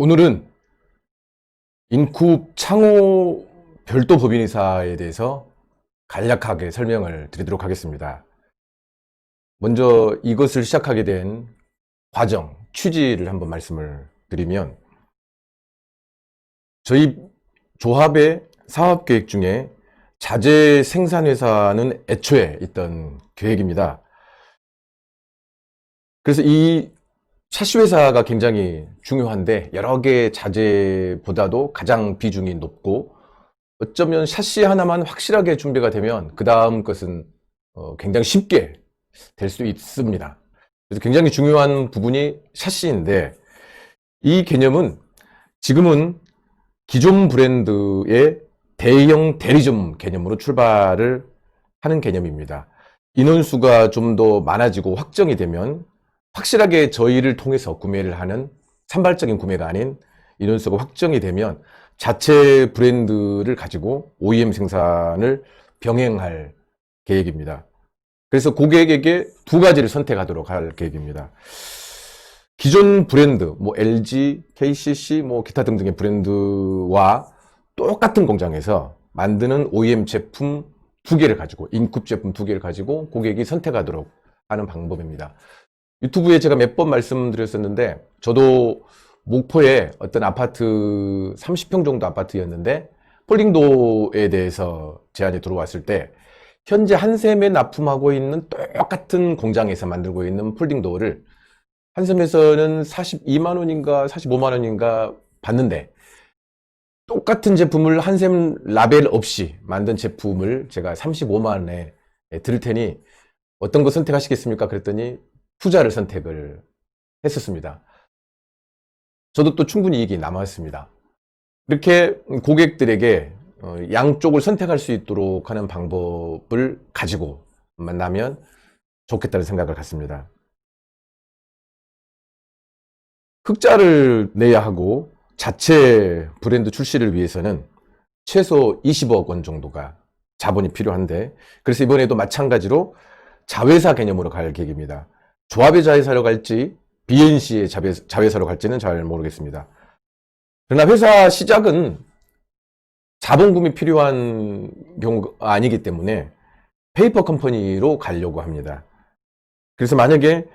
오늘은 인쿱 창호 별도 법인이사에 대해서 간략하게 설명을 드리도록 하겠습니다. 먼저 이것을 시작하게 된 과정, 취지를 한번 말씀을 드리면, 저희 조합의 사업 계획 중에 자재 생산회사는 애초에 있던 계획입니다. 그래서 이 샤시 회사가 굉장히 중요한데, 여러 개의 자재보다도 가장 비중이 높고, 어쩌면 샤시 하나만 확실하게 준비가 되면 그 다음 것은 굉장히 쉽게 될 수 있습니다. 그래서 굉장히 중요한 부분이 샤시인데, 이 개념은 지금은 기존 브랜드의 대형 대리점 개념으로 출발을 하는 개념입니다. 인원수가 좀 더 많아지고 확정이 되면 확실하게 저희를 통해서 구매를 하는 산발적인 구매가 아닌, 인원수가 확정이 되면 자체 브랜드를 가지고 OEM 생산을 병행할 계획입니다. 그래서 고객에게 두 가지를 선택하도록 할 계획입니다. 기존 브랜드, 뭐 LG, KCC, 뭐 기타 등등의 브랜드와 똑같은 공장에서 만드는 OEM 제품 두 개를 가지고, 인쿱 제품 두 개를 가지고 고객이 선택하도록 하는 방법입니다. 유튜브에 제가 몇 번 말씀드렸었는데, 저도 목포에 어떤 아파트 30평 정도 아파트였는데 폴딩도어에 대해서 제안이 들어왔을 때, 현재 한샘에 납품하고 있는 똑같은 공장에서 만들고 있는 폴딩도어를 한샘에서는 42만 원인가 45만 원인가 받는데, 똑같은 제품을 한샘 라벨 없이 만든 제품을 제가 35만 원에 드릴 테니 어떤 거 선택하시겠습니까? 그랬더니 후자를 선택을 했었습니다. 저도 또 충분히 이익이 남았습니다. 이렇게 고객들에게 양쪽을 선택할 수 있도록 하는 방법을 가지고 만나면 좋겠다는 생각을 갖습니다. 흑자를 내야 하고 자체 브랜드 출시를 위해서는 최소 20억 원 정도가 자본이 필요한데, 그래서 이번에도 마찬가지로 자회사 개념으로 갈 계획입니다. 조합의 자회사로 갈지 BNC의 자회사로 갈지는 잘 모르겠습니다. 그러나 회사 시작은 자본금이 필요한 경우가 아니기 때문에 페이퍼 컴퍼니로 가려고 합니다. 그래서 만약에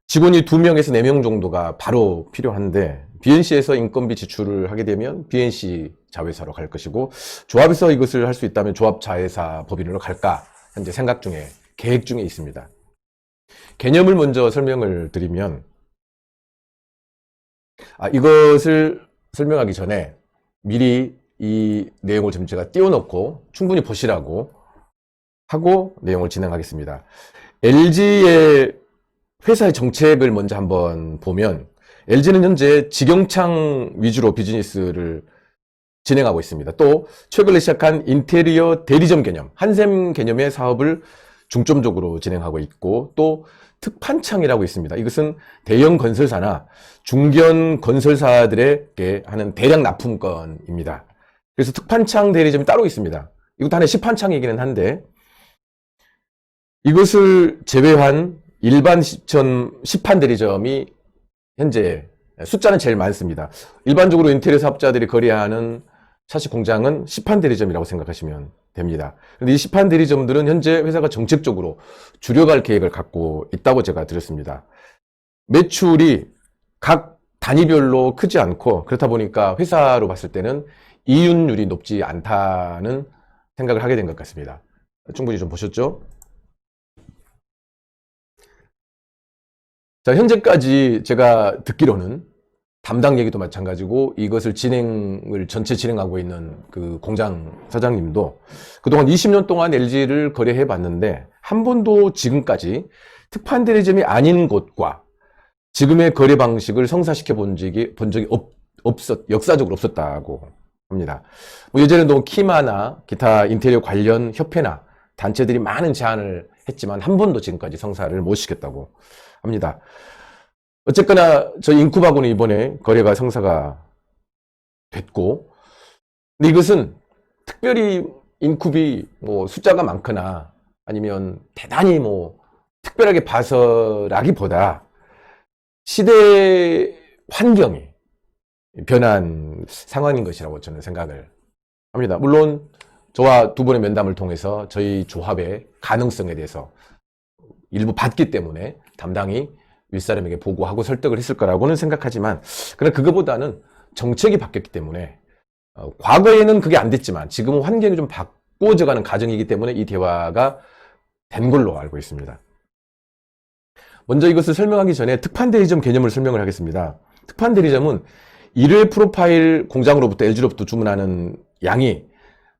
직원이 2명에서 4명 정도가 바로 필요한데, BNC에서 인건비 지출을 하게 되면 BNC 자회사로 갈 것이고, 조합에서 이것을 할 수 있다면 조합 자회사 법인으로 갈까 현재 생각 중에, 계획 중에 있습니다. 개념을 먼저 설명을 드리면, 이것을 설명하기 전에 미리 이 내용을 좀 제가 띄워놓고 충분히 보시라고 하고 내용을 진행하겠습니다. LG의 회사의 정책을 먼저 한번 보면, LG는 현재 직영창 위주로 비즈니스를 진행하고 있습니다. 또 최근에 시작한 인테리어 대리점 개념, 한샘 개념의 사업을 중점적으로 진행하고 있고, 또 특판창이라고 있습니다. 이것은 대형 건설사나 중견 건설사들에게 하는 대량 납품건입니다. 그래서 특판창 대리점이 따로 있습니다. 이것도 하나의 시판창이기는 한데, 이것을 제외한 일반 시판 대리점이 현재 숫자는 제일 많습니다. 일반적으로 인테리어 사업자들이 거래하는 샤시 공장은 시판 대리점이라고 생각하시면 됩니다. 그런데 이 시판 대리점들은 현재 회사가 정책적으로 줄여갈 계획을 갖고 있다고 제가 들었습니다. 매출이 각 단위별로 크지 않고, 그렇다 보니까 회사로 봤을 때는 이윤율이 높지 않다는 생각을 하게 된 것 같습니다. 충분히 좀 보셨죠? 자, 현재까지 제가 듣기로는 담당 얘기도 마찬가지고, 이것을 전체 진행하고 있는 그 공장 사장님도 그동안 20년 동안 LG를 거래해 봤는데, 한 번도 지금까지 특판 대리점이 아닌 곳과 지금의 거래 방식을 성사시켜 본 적이 역사적으로 없었다고 합니다. 뭐 예전에도 키마나 기타 인테리어 관련 협회나 단체들이 많은 제안을 했지만 한 번도 지금까지 성사를 못 시켰다고 합니다. 어쨌거나 저희 인쿱하고는 이번에 거래가 성사가 됐고, 근데 이것은 특별히 인쿱이 뭐 숫자가 많거나 아니면 대단히 뭐 특별하게 봐서라기보다, 시대 환경이 변한 상황인 것이라고 저는 생각을 합니다. 물론 저와 두 번의 면담을 통해서 저희 조합의 가능성에 대해서 일부 봤기 때문에 담당이 윗사람에게 보고하고 설득을 했을 거라고는 생각하지만, 그러나 그거보다는 정책이 바뀌었기 때문에 과거에는 그게 안 됐지만 지금은 환경이 좀 바꿔져가는 과정이기 때문에 이 대화가 된 걸로 알고 있습니다. 먼저 이것을 설명하기 전에 특판대리점 개념을 설명을 하겠습니다. 특판대리점은 1회 프로파일 공장으로부터 LG로부터 주문하는 양이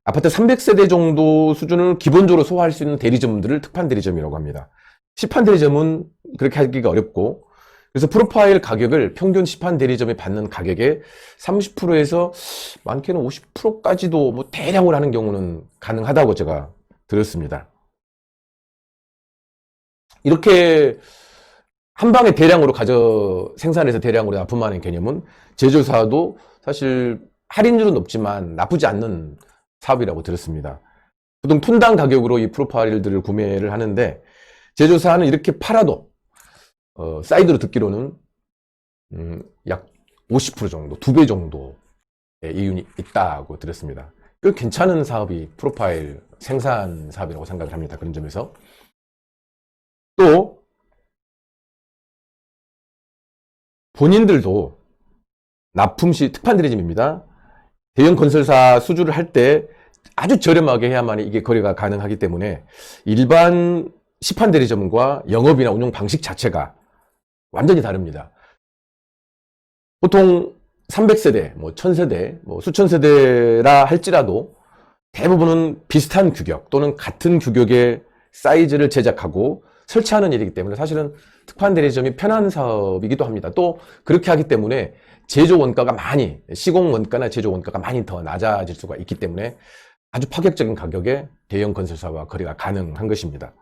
아파트 300세대 정도 수준을 기본적으로 소화할 수 있는 대리점들을 특판대리점이라고 합니다. 시판대리점은 그렇게 하기가 어렵고, 그래서 프로파일 가격을 평균 시판대리점이 받는 가격의 30%에서 많게는 50%까지도 뭐 대량으로 하는 경우는 가능하다고 제가 들었습니다. 이렇게 한 방에 대량으로 생산해서 대량으로 납품하는 개념은 제조사도 사실 할인율은 높지만 나쁘지 않는 사업이라고 들었습니다. 보통 톤당 가격으로 이 프로파일들을 구매를 하는데, 제조사는 이렇게 팔아도 사이드로 듣기로는 약 50% 정도, 2배 정도의 이윤이 있다고 들었습니다. 꽤 괜찮은 사업이 프로파일 생산 사업이라고 생각을 합니다. 그런 점에서. 또 본인들도 납품 시 특판대리점입니다. 대형 건설사 수주를 할 때 아주 저렴하게 해야만 이게 거래가 가능하기 때문에 일반 시판대리점과 영업이나 운영 방식 자체가 완전히 다릅니다. 보통 300세대, 뭐 1000세대, 뭐 수천 세대라 할지라도 대부분은 비슷한 규격 또는 같은 규격의 사이즈를 제작하고 설치하는 일이기 때문에 사실은 특판대리점이 편한 사업이기도 합니다. 또 그렇게 하기 때문에 제조 원가가 시공 원가나 제조 원가가 많이 더 낮아질 수가 있기 때문에 아주 파격적인 가격에 대형 건설사와 거래가 가능한 것입니다.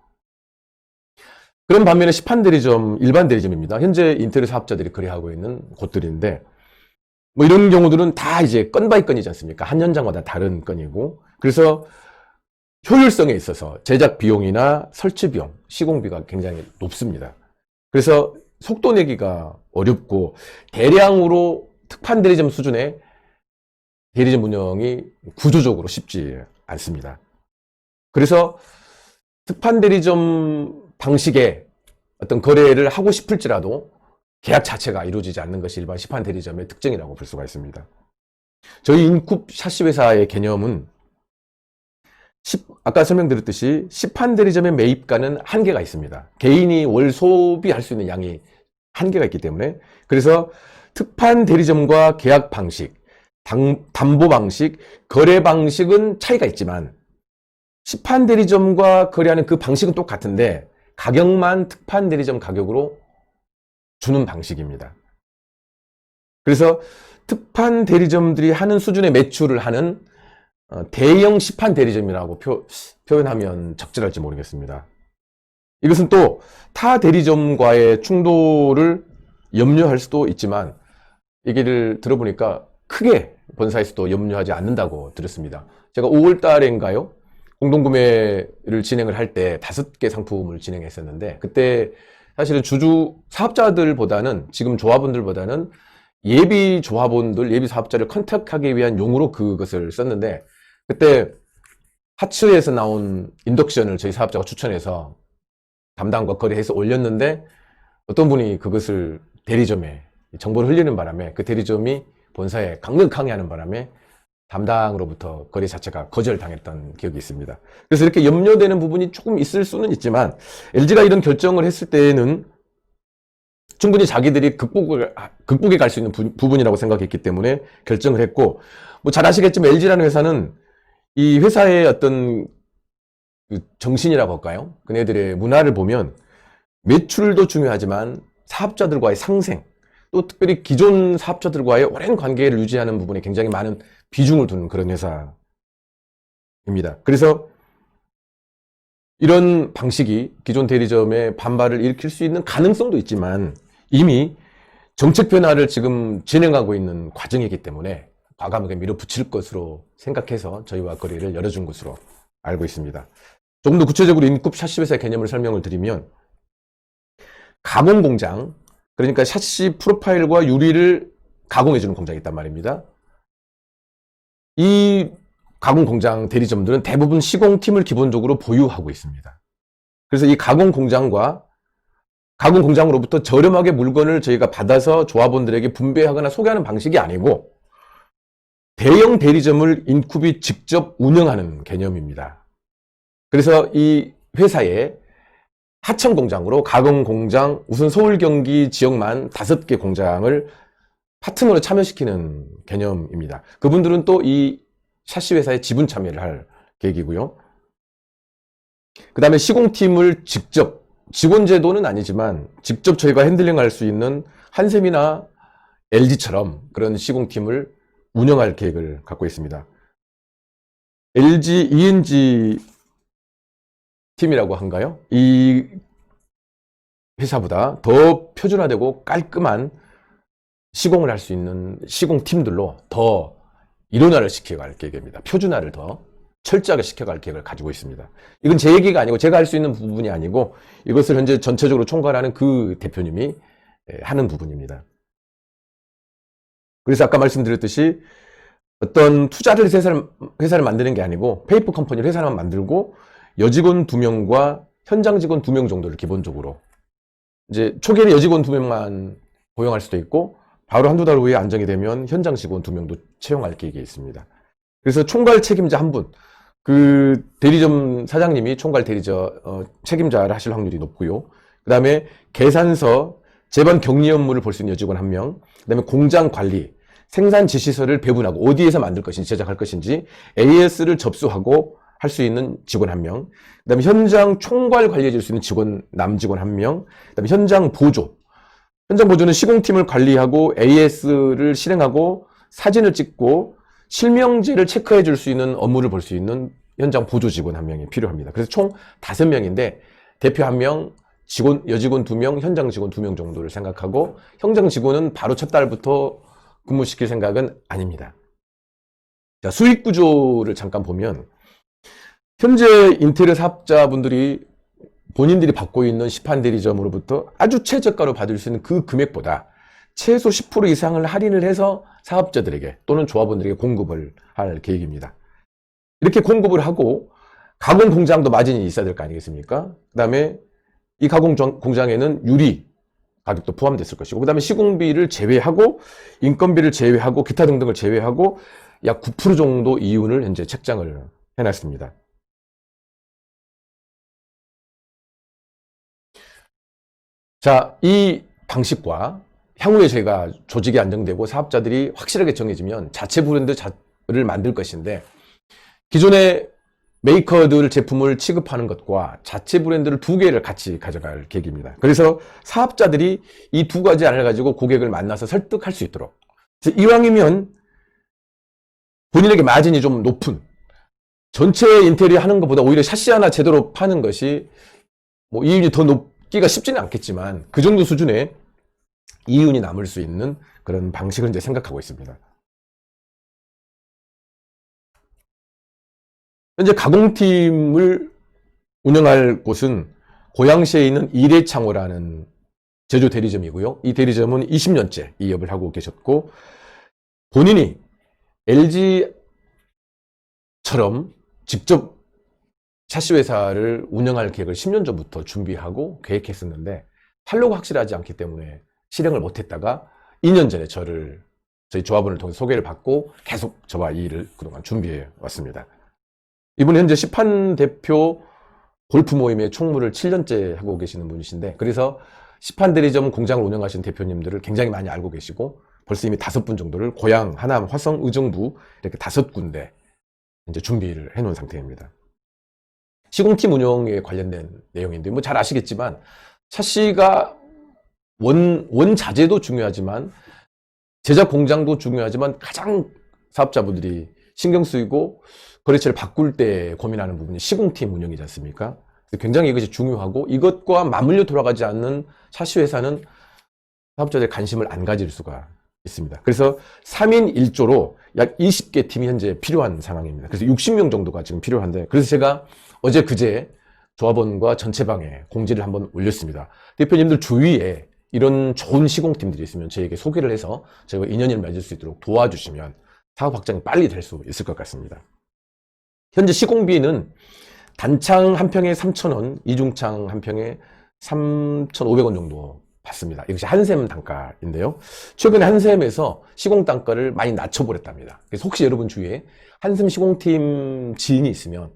그런 반면에 시판대리점, 일반 대리점입니다. 현재 인테리어 사업자들이 거래하고 있는 곳들인데, 뭐 이런 경우들은 다 이제 건 바이 건이지 않습니까? 한 현장마다 다른 건이고, 그래서 효율성에 있어서 제작 비용이나 설치 비용, 시공비가 굉장히 높습니다. 그래서 속도 내기가 어렵고 대량으로 특판대리점 수준의 대리점 운영이 구조적으로 쉽지 않습니다. 그래서 특판대리점 방식의 어떤 거래를 하고 싶을지라도 계약 자체가 이루어지지 않는 것이 일반 시판대리점의 특징이라고 볼 수가 있습니다. 저희 인쿱 샤시 회사의 개념은 아까 설명드렸듯이 시판대리점의 매입가는 한계가 있습니다. 개인이 월 소비할 수 있는 양이 한계가 있기 때문에, 그래서 특판대리점과 계약 방식, 담보 방식, 거래 방식은 차이가 있지만 시판대리점과 거래하는 그 방식은 똑같은데 가격만 특판대리점 가격으로 주는 방식입니다. 그래서 특판대리점들이 하는 수준의 매출을 하는 대형 시판대리점이라고 표현하면 적절할지 모르겠습니다. 이것은 또 타 대리점과의 충돌을 염려할 수도 있지만 얘기를 들어보니까 크게 본사에서도 염려하지 않는다고 들었습니다. 제가 5월 달인가요? 공동구매를 진행을 할 때 5개 상품을 진행했었는데, 그때 사실은 주주 사업자들보다는, 지금 조합원들보다는 예비 조합원들, 예비 사업자를 컨택하기 위한 용으로 그것을 썼는데, 그때 하츠에서 나온 인덕션을 저희 사업자가 추천해서 담당과 거래해서 올렸는데, 어떤 분이 그것을 대리점에 정보를 흘리는 바람에 그 대리점이 본사에 강력 항의하는 바람에 담당으로부터 거래 자체가 거절당했던 기억이 있습니다. 그래서 이렇게 염려되는 부분이 조금 있을 수는 있지만, LG가 이런 결정을 했을 때에는 충분히 자기들이 극복해 갈 수 있는 부분이라고 생각했기 때문에 결정을 했고, 뭐 잘 아시겠지만 LG라는 회사는 이 회사의 어떤 그 정신이라고 할까요? 그네들의 문화를 보면 매출도 중요하지만 사업자들과의 상생, 또 특별히 기존 사업자들과의 오랜 관계를 유지하는 부분에 굉장히 많은 비중을 두는 그런 회사입니다. 그래서 이런 방식이 기존 대리점의 반발을 일으킬 수 있는 가능성도 있지만 이미 정책 변화를 지금 진행하고 있는 과정이기 때문에 과감하게 밀어붙일 것으로 생각해서 저희와 거래를 열어준 것으로 알고 있습니다. 조금 더 구체적으로 인쿱 샤시 회사의 개념을 설명을 드리면, 가공 공장, 그러니까 샤시 프로파일과 유리를 가공해주는 공장이 있단 말입니다. 이 가공 공장 대리점들은 대부분 시공팀을 기본적으로 보유하고 있습니다. 그래서 이 가공 공장으로부터 저렴하게 물건을 저희가 받아서 조합원들에게 분배하거나 소개하는 방식이 아니고 대형 대리점을 인쿠비 직접 운영하는 개념입니다. 그래서 이 회사의 하청 공장으로 가공 공장, 우선 서울 경기 지역만 5개 공장을 파트너로 참여시키는 개념입니다. 그분들은 또 이 샤시 회사에 지분 참여를 할 계획이고요. 그 다음에 시공팀을 직접, 직원 제도는 아니지만 직접 저희가 핸들링할 수 있는 한샘이나 LG처럼 그런 시공팀을 운영할 계획을 갖고 있습니다. LG ENG 팀이라고 한가요? 이 회사보다 더 표준화되고 깔끔한 시공을 할 수 있는 시공팀들로 더 일원화를 시켜갈 계획입니다. 표준화를 더 철저하게 시켜갈 계획을 가지고 있습니다. 이건 제 얘기가 아니고 제가 할 수 있는 부분이 아니고 이것을 현재 전체적으로 총괄하는 그 대표님이 하는 부분입니다. 그래서 아까 말씀드렸듯이 어떤 투자를 회사를 만드는 게 아니고 페이퍼 컴퍼니를 회사만 만들고 여직원 2명과 현장 직원 2명 정도를 기본적으로 이제 초기에는 여직원 2명만 고용할 수도 있고 바로 한두 달 후에 안정이 되면 현장 직원 2명도 채용할 계획이 있습니다. 그래서 총괄 책임자 한 분, 그 대리점 사장님이 총괄 책임자를 하실 확률이 높고요. 그 다음에 계산서, 재반 격리 업무를 볼 수 있는 여직원 1명, 그 다음에 공장 관리, 생산 지시서를 배분하고 어디에서 만들 것인지 제작할 것인지 AS를 접수하고 할 수 있는 직원 1명, 그 다음에 현장 총괄 관리해 줄 수 있는 남직원 1명, 그 다음에 현장 보조는 시공팀을 관리하고 AS를 실행하고 사진을 찍고 실명제를 체크해 줄 수 있는 업무를 볼 수 있는 현장 보조 직원 1명이 필요합니다. 그래서 총 5명인데 대표 1명, 여직원 2명, 현장 직원 2명 정도를 생각하고 현장 직원은 바로 첫 달부터 근무시킬 생각은 아닙니다. 자, 수익 구조를 잠깐 보면 현재 인테리어 사업자분들이 본인들이 받고 있는 시판 대리점으로부터 아주 최저가로 받을 수 있는 그 금액보다 최소 10% 이상을 할인을 해서 사업자들에게 또는 조합원들에게 공급을 할 계획입니다. 이렇게 공급을 하고 가공 공장도 마진이 있어야 될 거 아니겠습니까? 그 다음에 이 가공 공장에는 유리 가격도 포함됐을 것이고, 그 다음에 시공비를 제외하고 인건비를 제외하고 기타 등등을 제외하고 약 9% 정도 이윤을 현재 책정을 해놨습니다. 자, 이 방식과 향후에 저희가 조직이 안정되고 사업자들이 확실하게 정해지면 자체 브랜드를 만들 것인데, 기존의 메이커들 제품을 취급하는 것과 자체 브랜드를 2개를 같이 가져갈 계획입니다. 그래서 사업자들이 이 2가지 안을 가지고 고객을 만나서 설득할 수 있도록, 이왕이면 본인에게 마진이 좀 높은 전체 인테리어 하는 것보다 오히려 샤시 하나 제대로 파는 것이 뭐 이윤이 더 높기가 쉽지는 않겠지만 그 정도 수준의 이윤이 남을 수 있는 그런 방식을 이제 생각하고 있습니다. 현재 가공팀을 운영할 곳은 고양시에 있는 이래창호라는 제조 대리점이고요. 이 대리점은 20년째 이 업을 하고 계셨고, 본인이 LG처럼 직접 샤시 회사를 운영할 계획을 10년 전부터 준비하고 계획했었는데 판로가 확실하지 않기 때문에 실행을 못했다가 2년 전에 저희 조합원을 통해 소개를 받고 계속 저와 이 일을 그동안 준비해 왔습니다. 이분은 현재 시판 대표 골프 모임의 총무를 7년째 하고 계시는 분이신데, 그래서 시판 대리점 공장을 운영하시는 대표님들을 굉장히 많이 알고 계시고 벌써 이미 5분 정도를 고양, 하남, 화성, 의정부 이렇게 5군데 이제 준비를 해놓은 상태입니다. 시공팀 운영에 관련된 내용인데 뭐 잘 아시겠지만 샤시가 원자재도 중요하지만 제작 공장도 중요하지만 가장 사업자분들이 신경 쓰이고 거래처를 바꿀 때 고민하는 부분이 시공팀 운영이지 않습니까? 굉장히 이것이 중요하고 이것과 맞물려 돌아가지 않는 샤시 회사는 사업자들의 관심을 안 가질 수가 있습니다. 그래서 3인 1조로 약 20개 팀이 현재 필요한 상황입니다. 그래서 60명 정도가 지금 필요한데, 그래서 제가 어제 그제 조합원과 전체방에 공지를 한번 올렸습니다. 대표님들 주위에 이런 좋은 시공팀들이 있으면 저에게 소개를 해서 저희가 인연을 맺을 수 있도록 도와주시면 사업 확장이 빨리 될 수 있을 것 같습니다. 현재 시공비는 단창 한 평에 3,000원, 이중창 한 평에 3,500원 정도 받습니다. 이것이 한샘 단가인데요. 최근에 한샘에서 시공 단가를 많이 낮춰버렸답니다. 그래서 혹시 여러분 주위에 한샘 시공팀 지인이 있으면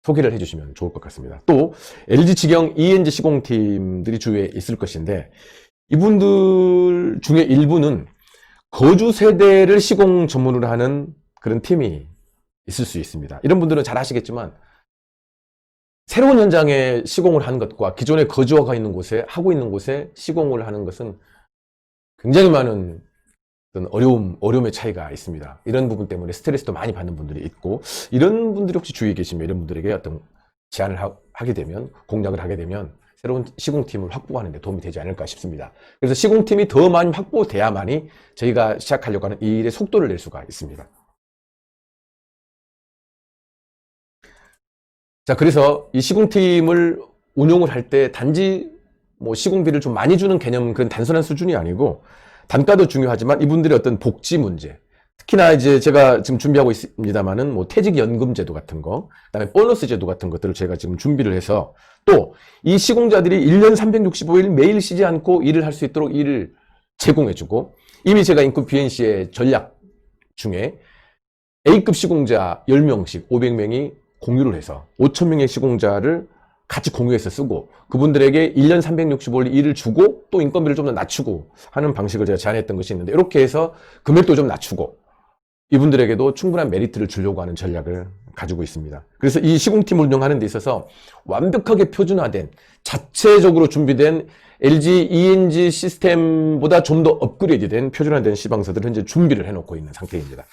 소개를 해주시면 좋을 것 같습니다. 또 LG 직영 ENG 시공팀들이 주위에 있을 것인데 이분들 중에 일부는 거주 세대를 시공 전문으로 하는 그런 팀이 있을 수 있습니다. 이런 분들은 잘 아시겠지만 새로운 현장에 시공을 하는 것과 기존에 거주가 있는 곳에 하고 있는 곳에 시공을 하는 것은 굉장히 많은 어려움의 차이가 있습니다. 이런 부분 때문에 스트레스도 많이 받는 분들이 있고, 이런 분들이 혹시 주위에 계시면 이런 분들에게 어떤 제안을 하게 되면, 공략을 하게 되면 새로운 시공팀을 확보하는 데 도움이 되지 않을까 싶습니다. 그래서 시공팀이 더 많이 확보돼야만이 저희가 시작하려고 하는 이 일의 속도를 낼 수가 있습니다. 자, 그래서 이 시공팀을 운용을 할 때 단지 뭐 시공비를 좀 많이 주는 개념, 그런 단순한 수준이 아니고 단가도 중요하지만 이분들의 어떤 복지 문제, 특히나 이제 제가 지금 준비하고 있습니다만은 뭐 퇴직연금 제도 같은 거, 그다음에 보너스 제도 같은 것들을 제가 지금 준비를 해서 또 이 시공자들이 1년 365일 매일 쉬지 않고 일을 할 수 있도록 일을 제공해주고, 이미 제가 인구 BNC의 전략 중에 A급 시공자 10명씩 500명이 공유를 해서 5,000명의 시공자를 같이 공유해서 쓰고 그분들에게 1년 365일 일을 주고 또 인건비를 좀 더 낮추고 하는 방식을 제가 제안했던 것이 있는데, 이렇게 해서 금액도 좀 낮추고 이분들에게도 충분한 메리트를 주려고 하는 전략을 가지고 있습니다. 그래서 이 시공팀을 운영하는 데 있어서 완벽하게 표준화된 자체적으로 준비된 LG ENG 시스템보다 좀 더 업그레이드된 표준화된 시방서들을 현재 준비를 해놓고 있는 상태입니다.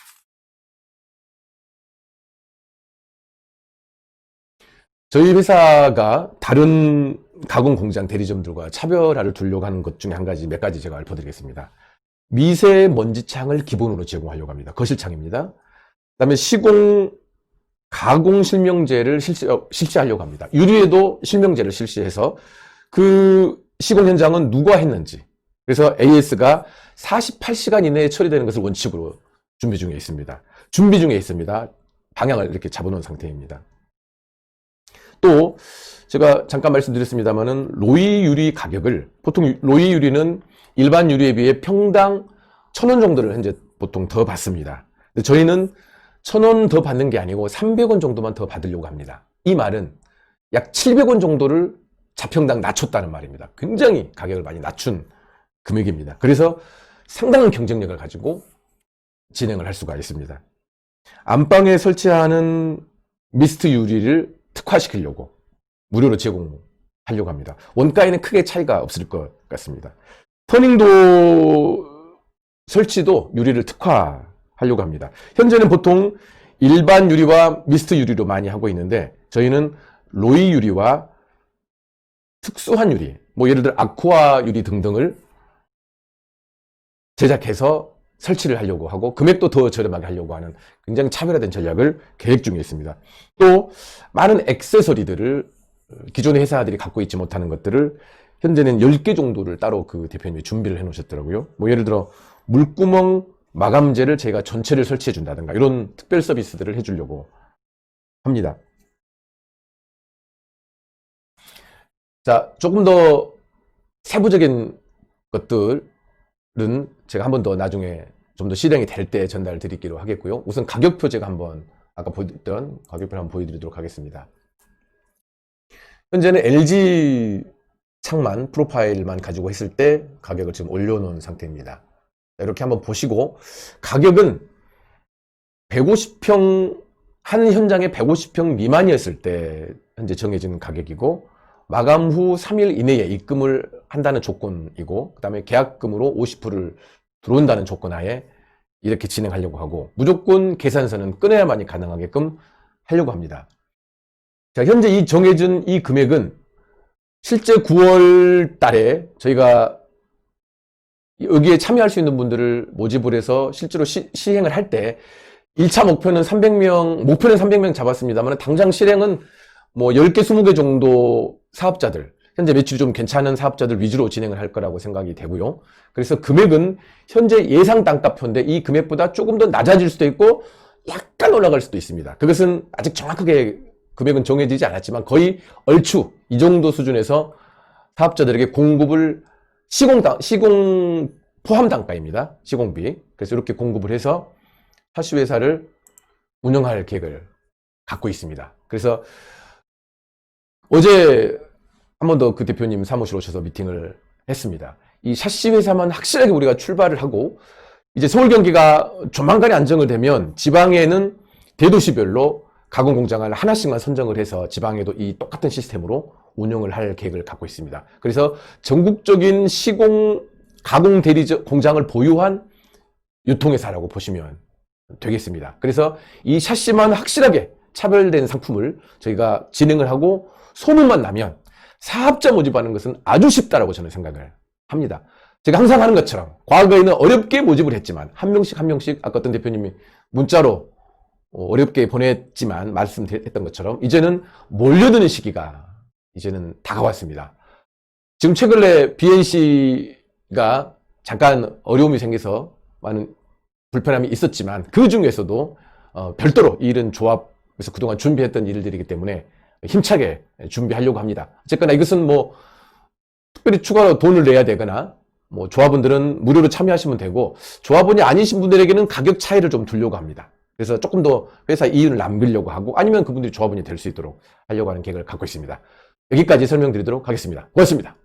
저희 회사가 다른 가공 공장 대리점들과 차별화를 두려고 하는 것 중에 한 가지, 몇 가지 제가 읊어드리겠습니다. 미세먼지 창을 기본으로 제공하려고 합니다. 거실창입니다. 그다음에 시공 가공 실명제를 실시하려고 합니다. 유리에도 실명제를 실시해서 그 시공 현장은 누가 했는지, 그래서 AS가 48시간 이내에 처리되는 것을 원칙으로 준비 중에 있습니다. 방향을 이렇게 잡아놓은 상태입니다. 또 제가 잠깐 말씀드렸습니다만은 로이 유리 가격을, 보통 로이 유리는 일반 유리에 비해 평당 1,000원 정도를 현재 보통 더 받습니다. 근데 저희는 1,000원 더 받는 게 아니고 300원 정도만 더 받으려고 합니다. 이 말은 약 700원 정도를 자평당 낮췄다는 말입니다. 굉장히 가격을 많이 낮춘 금액입니다. 그래서 상당한 경쟁력을 가지고 진행을 할 수가 있습니다. 안방에 설치하는 미스트 유리를 특화시키려고 무료로 제공하려고 합니다. 원가에는 크게 차이가 없을 것 같습니다. 터닝도 설치도 유리를 특화하려고 합니다. 현재는 보통 일반 유리와 미스트 유리로 많이 하고 있는데 저희는 로이 유리와 특수한 유리, 뭐 예를 들어 아쿠아 유리 등등을 제작해서 설치를 하려고 하고 금액도 더 저렴하게 하려고 하는 굉장히 차별화된 전략을 계획 중에 있습니다. 또 많은 액세서리들을 기존의 회사들이 갖고 있지 못하는 것들을 현재는 10개 정도를 따로 그 대표님이 준비를 해 놓으셨더라고요. 뭐 예를 들어 물구멍 마감재를 제가 전체를 설치해 준다든가 이런 특별 서비스들을 해주려고 합니다. 자, 조금 더 세부적인 것들은 제가 한 번 더 나중에 좀 더 실행이 될 때 전달 드리기로 하겠고요. 우선 가격표 제가 한번 아까 보였던 가격표를 한번 보여드리도록 하겠습니다. 현재는 LG 창만 프로파일만 가지고 했을 때 가격을 지금 올려놓은 상태입니다. 이렇게 한번 보시고 가격은 150평 한 현장에 150평 미만이었을 때 현재 정해진 가격이고 마감 후 3일 이내에 입금을 한다는 조건이고 그 다음에 계약금으로 50%를 들어온다는 조건 하에 이렇게 진행하려고 하고 무조건 계산서는 끊어야만이 가능하게끔 하려고 합니다. 자, 현재 이 정해진 이 금액은 실제 9월 달에 저희가 여기에 참여할 수 있는 분들을 모집을 해서 실제로 시행을 할 때 1차 목표는 300명 잡았습니다만 당장 실행은 뭐 10개, 20개 정도 사업자들, 현재 매출이 좀 괜찮은 사업자들 위주로 진행을 할 거라고 생각이 되고요. 그래서 금액은 현재 예상 단가표인데 이 금액보다 조금 더 낮아질 수도 있고 약간 올라갈 수도 있습니다. 그것은 아직 정확하게 금액은 정해지지 않았지만 거의 얼추 이 정도 수준에서 사업자들에게 공급을 시공 포함 단가입니다. 시공비. 그래서 이렇게 공급을 해서 샤시회사를 운영할 계획을 갖고 있습니다. 그래서 어제 한 번 더 그 대표님 사무실 오셔서 미팅을 했습니다. 이 샤시 회사만 확실하게 우리가 출발을 하고 이제 서울 경기가 조만간에 안정이 되면 지방에는 대도시별로 가공 공장을 하나씩만 선정을 해서 지방에도 이 똑같은 시스템으로 운영을 할 계획을 갖고 있습니다. 그래서 전국적인 시공 가공 대리 공장을 보유한 유통회사라고 보시면 되겠습니다. 그래서 이 샤시만 확실하게 차별된 상품을 저희가 진행을 하고 소문만 나면 사업자 모집하는 것은 아주 쉽다라고 저는 생각을 합니다. 제가 항상 하는 것처럼 과거에는 어렵게 모집을 했지만 한 명씩 아까 어떤 대표님이 문자로 어렵게 보냈지만 말씀드렸던 것처럼 이제는 몰려드는 시기가 이제는 다가왔습니다. 지금 최근에 BNC가 잠깐 어려움이 생겨서 많은 불편함이 있었지만 그 중에서도 별도로 이 일은 조합에서 그동안 준비했던 일들이기 때문에 힘차게 준비하려고 합니다. 어쨌거나 이것은 뭐 특별히 추가로 돈을 내야 되거나 뭐 조합원들은 무료로 참여하시면 되고 조합원이 아니신 분들에게는 가격 차이를 좀 두려고 합니다. 그래서 조금 더 회사 이윤을 남기려고 하고 아니면 그분들이 조합원이 될 수 있도록 하려고 하는 계획을 갖고 있습니다. 여기까지 설명드리도록 하겠습니다. 고맙습니다.